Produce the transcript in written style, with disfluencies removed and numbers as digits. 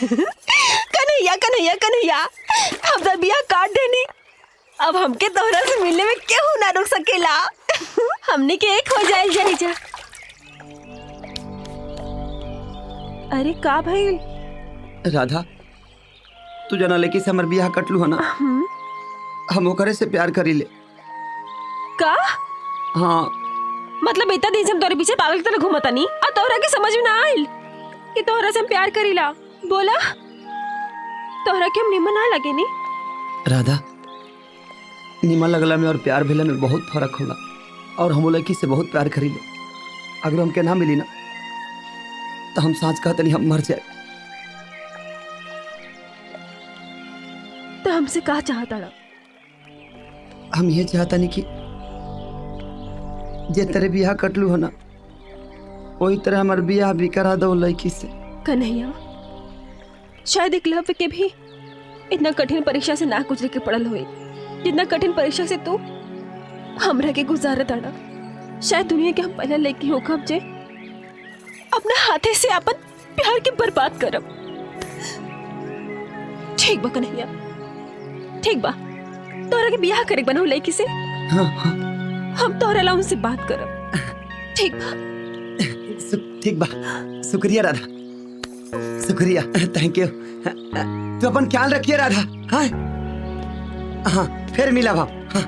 कन्हैया कन्हैया कन्हैया, हम तो बिया काट देनी। अब हमके तोहरा से मिलने में केहू ना रुक सकेला। हमने के एक हो जाए जा। अरे का भाई राधा, तू जना लेके से हमर बियाह कटलू है ना, हम ओकरे से प्यार करी ले। का हाँ, मतलब इतना दिन से हम तोरे पीछे पागल की तरह घूमतानी और तोहरा के समझ में ना आइल कि तोहरा से हम प्यार करीला। बोला तोहरा के हम निमन ना लगे नी? राधा, निमन लगला में और प्यार भेला में बहुत फर्क होला। और हम लड़की से बहुत प्यार करी ले। अगर हमके ना मिली ना तो हम सांच कहते नहीं हम मर जाए। तो हमसे का चाहता रहा? हम ये चाहता नहीं कि जे तेरे बियाह कटलू है ना, वही तरह हमारे बियाह भी करा दो लड़की से। कन्हैया, शायद एकलव्य के भी इतना कठिन परीक्षा से ना गुजरे के पड़ल हुई जितना कठिन परीक्षा से तू हमरा के गुजारत आना। शायद दुनिया के हम पहले लेके होखब जे अपना हाथे से अपन प्यार के बर्बाद करब। ठीक बा कन्हैया, ठीक बा, तोहरा के बियाह करे बनाऊ लड़की से। हाँ हाँ, हम तोहरा ला उनसे बात करब। ठीक बा? ठीक बा, शुक्रिया राधा, शुक्रिया, थैंक यू। तू अपन ख्याल रखिए राधा। हाँ हाँ, फिर मिला भाव। हाँ।